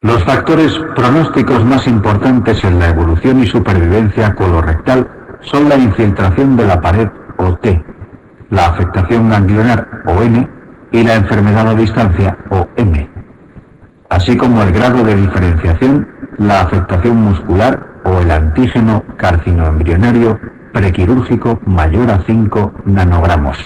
Los factores pronósticos más importantes en la evolución y supervivencia colorectal son la infiltración de la pared o T, la afectación ganglionar o N y la enfermedad a distancia o M, así como el grado de diferenciación, la afectación muscular o el antígeno carcinoembrionario prequirúrgico mayor a 5 nanogramos.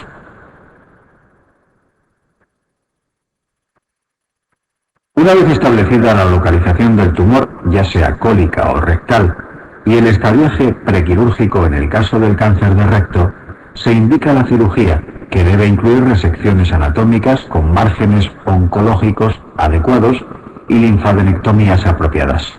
Una vez establecida la localización del tumor, ya sea cólica o rectal, y el estadiaje prequirúrgico en el caso del cáncer de recto, se indica la cirugía, que debe incluir resecciones anatómicas con márgenes oncológicos adecuados y linfadenectomías apropiadas.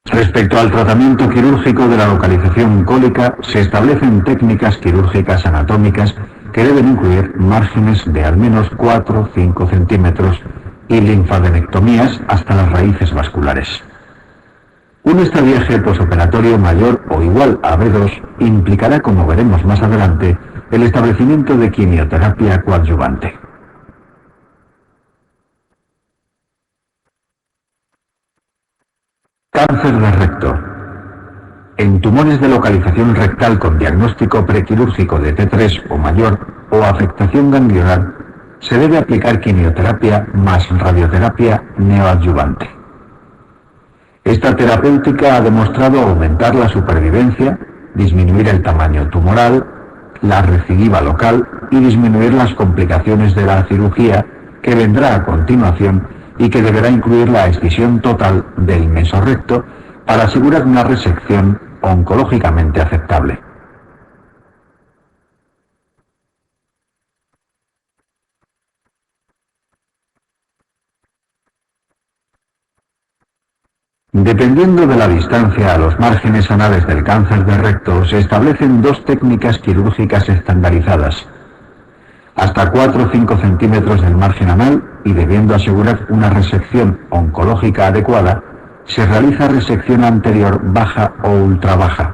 Respecto al tratamiento quirúrgico de la localización cólica, se establecen técnicas quirúrgicas anatómicas que deben incluir márgenes de al menos 4 o 5 centímetros y linfadenectomías hasta las raíces vasculares. Un estadiaje posoperatorio mayor o igual a B2 implicará, como veremos más adelante, el establecimiento de quimioterapia coadyuvante. Cáncer de recto. En tumores de localización rectal con diagnóstico prequirúrgico de T3 o mayor o afectación ganglionar, se debe aplicar quimioterapia más radioterapia neoadyuvante. Esta terapéutica ha demostrado aumentar la supervivencia, disminuir el tamaño tumoral, la recidiva local y disminuir las complicaciones de la cirugía que vendrá a continuación y que deberá incluir la excisión total del mesorrecto para asegurar una resección oncológicamente aceptable. Dependiendo de la distancia a los márgenes anales del cáncer de recto, se establecen dos técnicas quirúrgicas estandarizadas. Hasta 4 o 5 centímetros del margen anal y debiendo asegurar una resección oncológica adecuada, se realiza resección anterior baja o ultrabaja,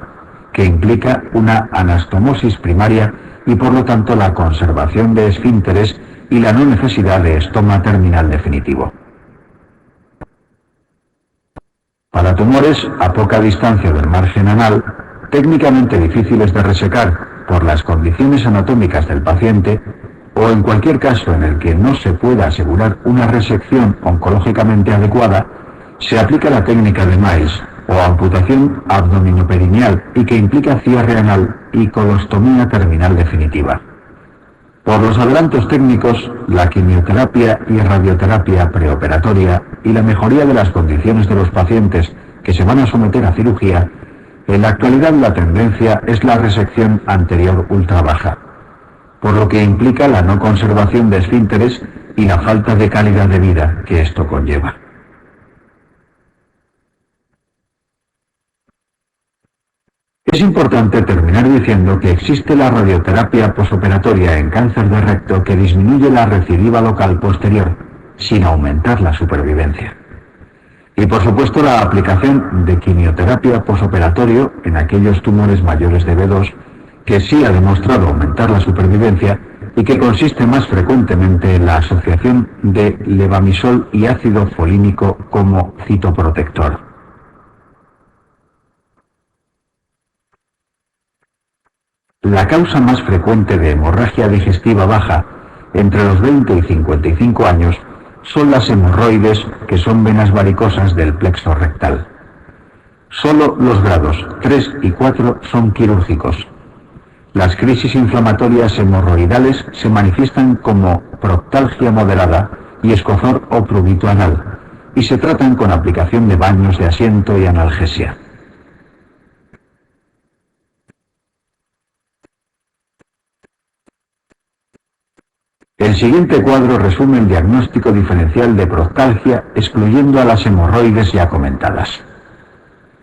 que implica una anastomosis primaria y por lo tanto la conservación de esfínteres y la no necesidad de estoma terminal definitivo. Para tumores a poca distancia del margen anal, técnicamente difíciles de resecar por las condiciones anatómicas del paciente, o en cualquier caso en el que no se pueda asegurar una resección oncológicamente adecuada, se aplica la técnica de Miles o amputación abdominoperineal y que implica cierre anal y colostomía terminal definitiva. Por los adelantos técnicos, la quimioterapia y radioterapia preoperatoria y la mejoría de las condiciones de los pacientes que se van a someter a cirugía, en la actualidad la tendencia es la resección anterior ultrabaja, por lo que implica la no conservación de esfínteres y la falta de calidad de vida que esto conlleva. Es importante terminar diciendo que existe la radioterapia posoperatoria en cáncer de recto que disminuye la recidiva local posterior, sin aumentar la supervivencia. Y por supuesto la aplicación de quimioterapia posoperatorio en aquellos tumores mayores de B2, que sí ha demostrado aumentar la supervivencia y que consiste más frecuentemente en la asociación de levamisol y ácido folínico como citoprotector. La causa más frecuente de hemorragia digestiva baja entre los 20 y 55 años son las hemorroides, que son venas varicosas del plexo rectal. Solo los grados 3 y 4 son quirúrgicos. Las crisis inflamatorias hemorroidales se manifiestan como proctalgia moderada y escozor o prurito anal, y se tratan con aplicación de baños de asiento y analgesia. El siguiente cuadro resume el diagnóstico diferencial de proctalgia, excluyendo a las hemorroides ya comentadas.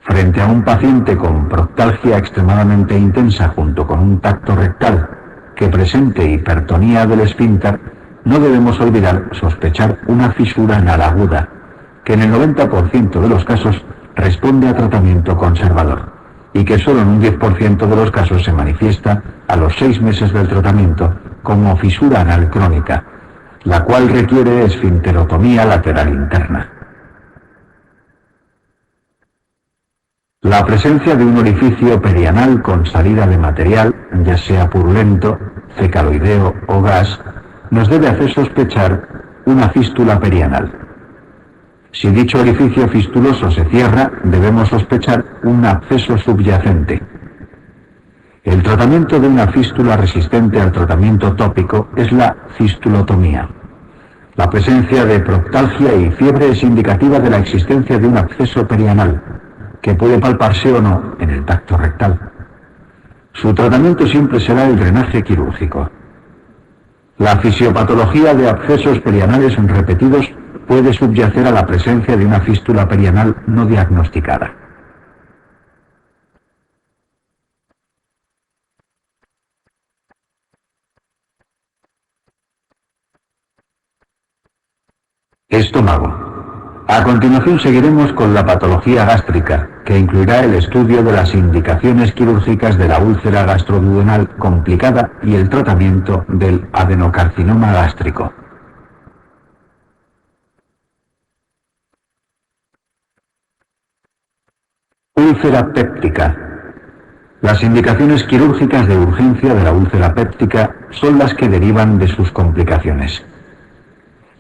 Frente a un paciente con proctalgia extremadamente intensa junto con un tacto rectal que presente hipertonía del esfínter, no debemos olvidar sospechar una fisura anal aguda, que en el 90% de los casos responde a tratamiento conservador, y que solo en un 10% de los casos se manifiesta a los 6 meses del tratamiento como fisura anal crónica, la cual requiere esfinterotomía lateral interna. La presencia de un orificio perianal con salida de material, ya sea purulento, fecaloideo o gas, nos debe hacer sospechar una fístula perianal. Si dicho orificio fistuloso se cierra, debemos sospechar un absceso subyacente. El tratamiento de una fístula resistente al tratamiento tópico es la fistulotomía. La presencia de proctalgia y fiebre es indicativa de la existencia de un absceso perianal, que puede palparse o no en el tacto rectal. Su tratamiento siempre será el drenaje quirúrgico. La fisiopatología de abscesos perianales repetidos puede subyacer a la presencia de una fístula perianal no diagnosticada. Estómago. A continuación seguiremos con la patología gástrica, que incluirá el estudio de las indicaciones quirúrgicas de la úlcera gastroduodenal complicada y el tratamiento del adenocarcinoma gástrico. Úlcera péptica. Las indicaciones quirúrgicas de urgencia de la úlcera péptica son las que derivan de sus complicaciones.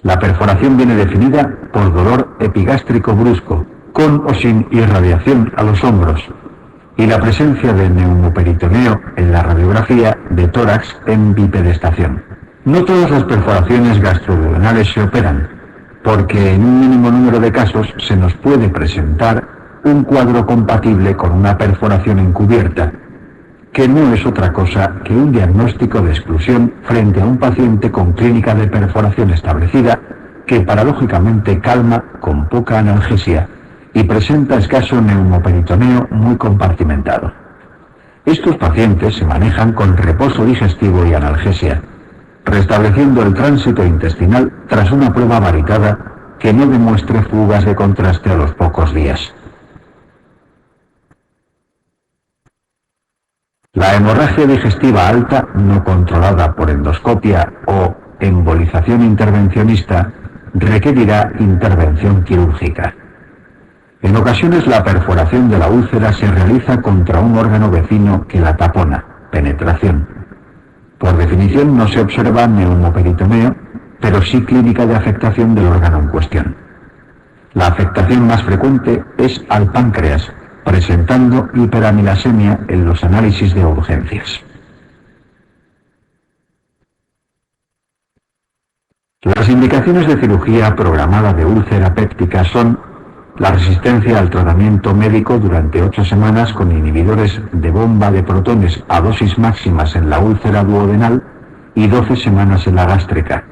La perforación viene definida por dolor epigástrico brusco, con o sin irradiación a los hombros, y la presencia de neumoperitoneo en la radiografía de tórax en bipedestación. No todas las perforaciones gastroduodenales se operan, porque en un mínimo número de casos se nos puede presentar un cuadro compatible con una perforación encubierta, que no es otra cosa que un diagnóstico de exclusión frente a un paciente con clínica de perforación establecida que paradójicamente calma con poca analgesia y presenta escaso neumoperitoneo muy compartimentado. Estos pacientes se manejan con reposo digestivo y analgesia, restableciendo el tránsito intestinal tras una prueba varitada que no demuestre fugas de contraste a los pocos días. La hemorragia digestiva alta no controlada por endoscopia o embolización intervencionista requerirá intervención quirúrgica. En ocasiones la perforación de la úlcera se realiza contra un órgano vecino que la tapona, penetración. Por definición no se observa neumoperitoneo, pero sí clínica de afectación del órgano en cuestión. La afectación más frecuente es al páncreas, presentando hiperamilasemia en los análisis de urgencias. Las indicaciones de cirugía programada de úlcera péptica son la resistencia al tratamiento médico durante 8 semanas con inhibidores de bomba de protones a dosis máximas en la úlcera duodenal y 12 semanas en la gástrica.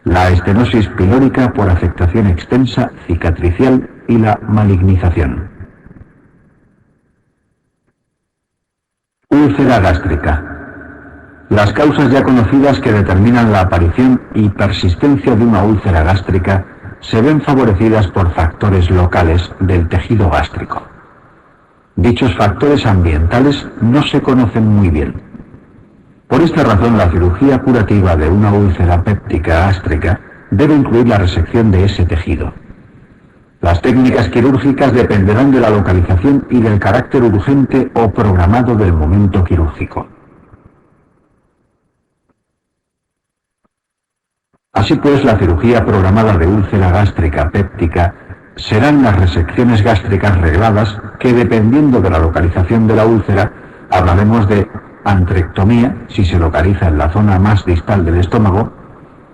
La estenosis pilórica por afectación extensa, cicatricial y la malignización. Úlcera gástrica. Las causas ya conocidas que determinan la aparición y persistencia de una úlcera gástrica se ven favorecidas por factores locales del tejido gástrico. Dichos factores ambientales no se conocen muy bien. Por esta razón, la cirugía curativa de una úlcera péptica gástrica debe incluir la resección de ese tejido. Las técnicas quirúrgicas dependerán de la localización y del carácter urgente o programado del momento quirúrgico. Así pues, la cirugía programada de úlcera gástrica péptica serán las resecciones gástricas regladas que, dependiendo de la localización de la úlcera, hablaremos de antrectomía si se localiza en la zona más distal del estómago,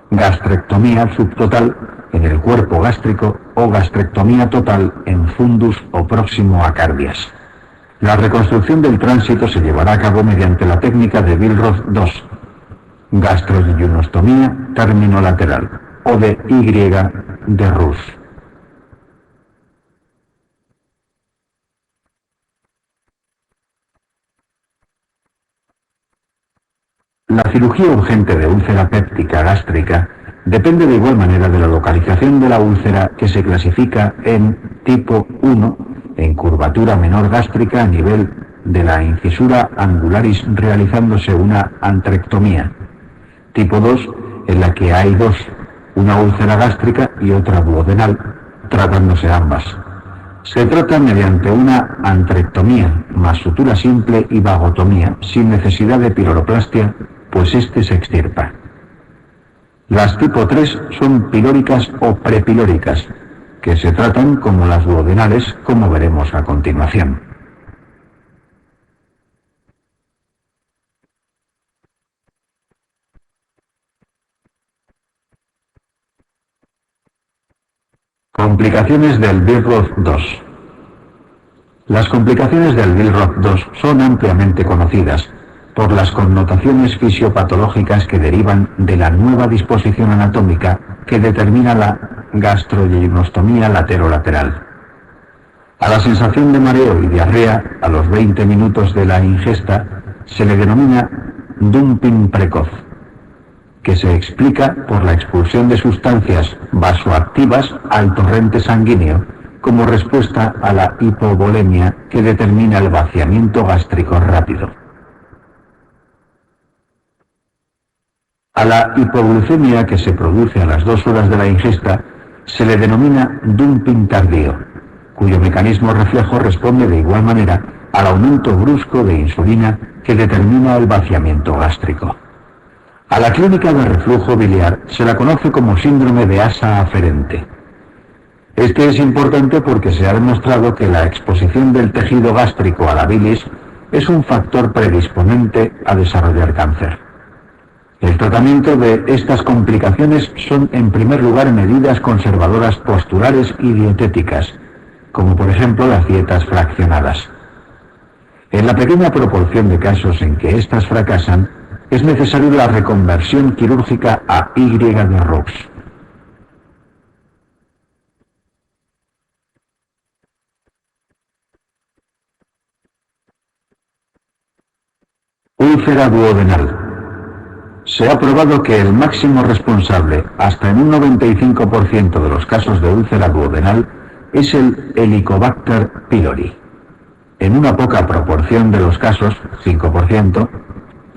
gastrectomía subtotal en el cuerpo gástrico o gastrectomía total en fundus o próximo a cardias. La reconstrucción del tránsito se llevará a cabo mediante la técnica de Billroth II, gastroyunostomía término lateral, o de Y de Ruth. La cirugía urgente de úlcera péptica gástrica depende de igual manera de la localización de la úlcera, que se clasifica en tipo 1 en curvatura menor gástrica a nivel de la incisura angularis, realizándose una antrectomía. Tipo 2, en la que hay dos, una úlcera gástrica y otra duodenal, tratándose ambas. Se trata mediante una antrectomía más sutura simple y vagotomía, sin necesidad de piloroplastia, pues este se extirpa. Las tipo 3 son pilóricas o prepilóricas, que se tratan como las duodenales, como veremos a continuación. Complicaciones del Billroth 2. Las complicaciones del Billroth 2 son ampliamente conocidas por las connotaciones fisiopatológicas que derivan de la nueva disposición anatómica que determina la gastrogeinostomía laterolateral. A la sensación de mareo y diarrea a los 20 minutos de la ingesta se le denomina dumping precoz, que se explica por la expulsión de sustancias vasoactivas al torrente sanguíneo como respuesta a la hipovolemia que determina el vaciamiento gástrico rápido. A la hipoglucemia que se produce a las 2 horas de la ingesta se le denomina dumping tardío, cuyo mecanismo reflejo responde de igual manera al aumento brusco de insulina que determina el vaciamiento gástrico. A la clínica de reflujo biliar se la conoce como síndrome de asa aferente. Este es importante porque se ha demostrado que la exposición del tejido gástrico a la bilis es un factor predisponente a desarrollar cáncer. El tratamiento de estas complicaciones son, en primer lugar, medidas conservadoras posturales y dietéticas, como por ejemplo las dietas fraccionadas. En la pequeña proporción de casos en que éstas fracasan, es necesaria la reconversión quirúrgica a Y de Roux. Úlcera duodenal. Se ha probado que el máximo responsable, hasta en un 95% de los casos de úlcera duodenal, es el Helicobacter pylori. En una poca proporción de los casos, 5%,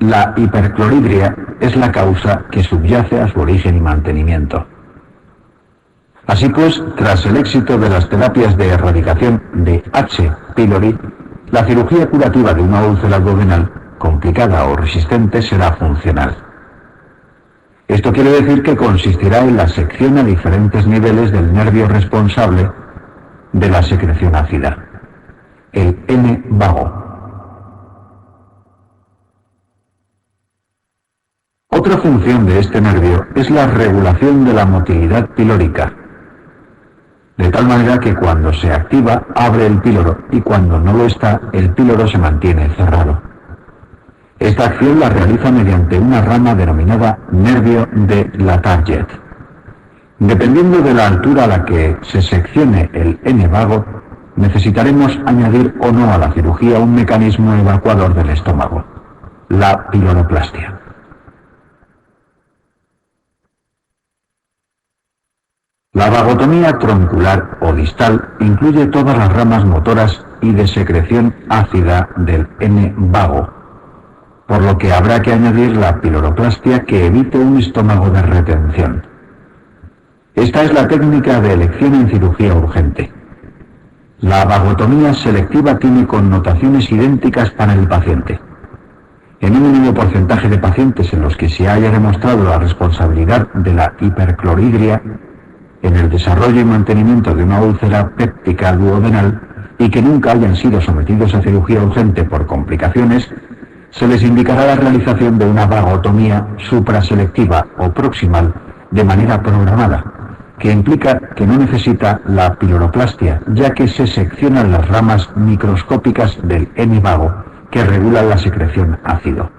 la hipercloridria es la causa que subyace a su origen y mantenimiento. Así pues, tras el éxito de las terapias de erradicación de H. pylori, la cirugía curativa de una úlcera duodenal, complicada o resistente, será funcional. Esto quiere decir que consistirá en la sección a diferentes niveles del nervio responsable de la secreción ácida, el N vago. Otra función de este nervio es la regulación de la motilidad pilórica, de tal manera que cuando se activa abre el píloro y cuando no lo está, el píloro se mantiene cerrado. Esta acción la realiza mediante una rama denominada nervio de Latarjet. Dependiendo de la altura a la que se seccione el N vago, necesitaremos añadir o no a la cirugía un mecanismo evacuador del estómago, la piloroplastia. La vagotomía troncular o distal incluye todas las ramas motoras y de secreción ácida del N vago, por lo que habrá que añadir la piloroplastia que evite un estómago de retención. Esta es la técnica de elección en cirugía urgente. La vagotomía selectiva tiene connotaciones idénticas para el paciente. En un mínimo porcentaje de pacientes en los que se haya demostrado la responsabilidad de la hipercloridria en el desarrollo y mantenimiento de una úlcera péptica duodenal y que nunca hayan sido sometidos a cirugía urgente por complicaciones, se les indicará la realización de una vagotomía supraselectiva o proximal de manera programada, que implica que no necesita la piloroplastia, ya que se seccionan las ramas microscópicas del N vago que regulan la secreción ácido.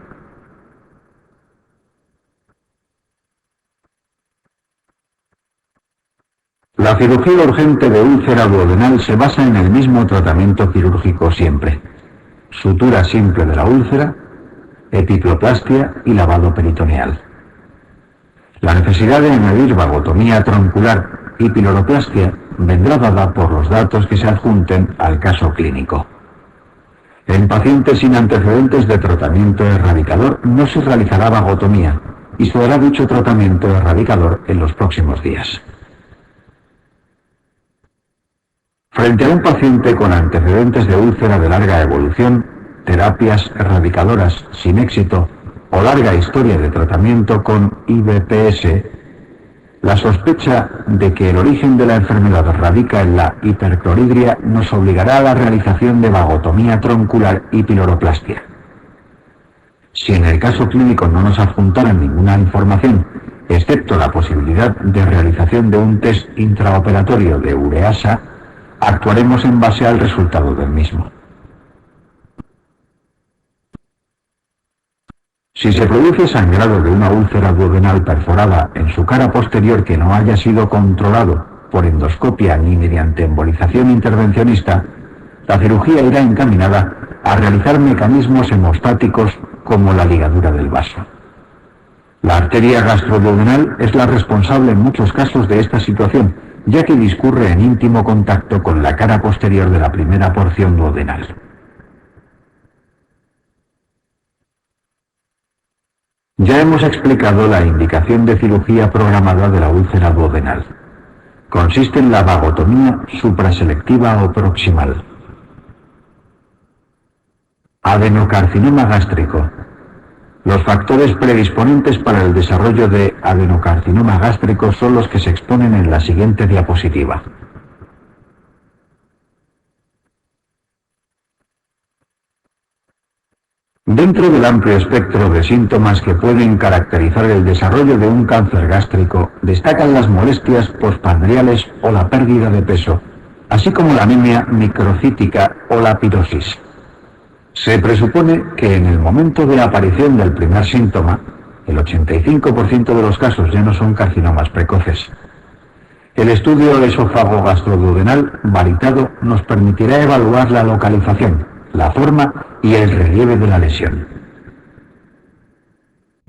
La cirugía urgente de úlcera duodenal se basa en el mismo tratamiento quirúrgico siempre: sutura simple de la úlcera, epiplolastia y lavado peritoneal. La necesidad de añadir vagotomía troncular y piloroplastia vendrá dada por los datos que se adjunten al caso clínico. En pacientes sin antecedentes de tratamiento erradicador no se realizará vagotomía y se dará dicho tratamiento erradicador en los próximos días. Frente a un paciente con antecedentes de úlcera de larga evolución, terapias erradicadoras sin éxito o larga historia de tratamiento con IBPS, la sospecha de que el origen de la enfermedad radica en la hipercloridria nos obligará a la realización de vagotomía troncular y piloroplastia. Si en el caso clínico no nos adjuntaran ninguna información, excepto la posibilidad de realización de un test intraoperatorio de ureasa, actuaremos en base al resultado del mismo. Si se produce sangrado de una úlcera duodenal perforada en su cara posterior que no haya sido controlado por endoscopia ni mediante embolización intervencionista, la cirugía irá encaminada a realizar mecanismos hemostáticos como la ligadura del vaso. La arteria gastroduodenal es la responsable en muchos casos de esta situación, ya que discurre en íntimo contacto con la cara posterior de la primera porción duodenal. Ya hemos explicado la indicación de cirugía programada de la úlcera duodenal. Consiste en la vagotomía supraselectiva o proximal. Adenocarcinoma gástrico. Los factores predisponentes para el desarrollo de adenocarcinoma gástrico son los que se exponen en la siguiente diapositiva. Dentro del amplio espectro de síntomas que pueden caracterizar el desarrollo de un cáncer gástrico, destacan las molestias postprandiales o la pérdida de peso, así como la anemia microcítica o la pirosis. Se presupone que en el momento de aparición del primer síntoma, el 85% de los casos ya no son carcinomas precoces. El estudio esófago-gastroduodenal valitado nos permitirá evaluar la localización, la forma y el relieve de la lesión.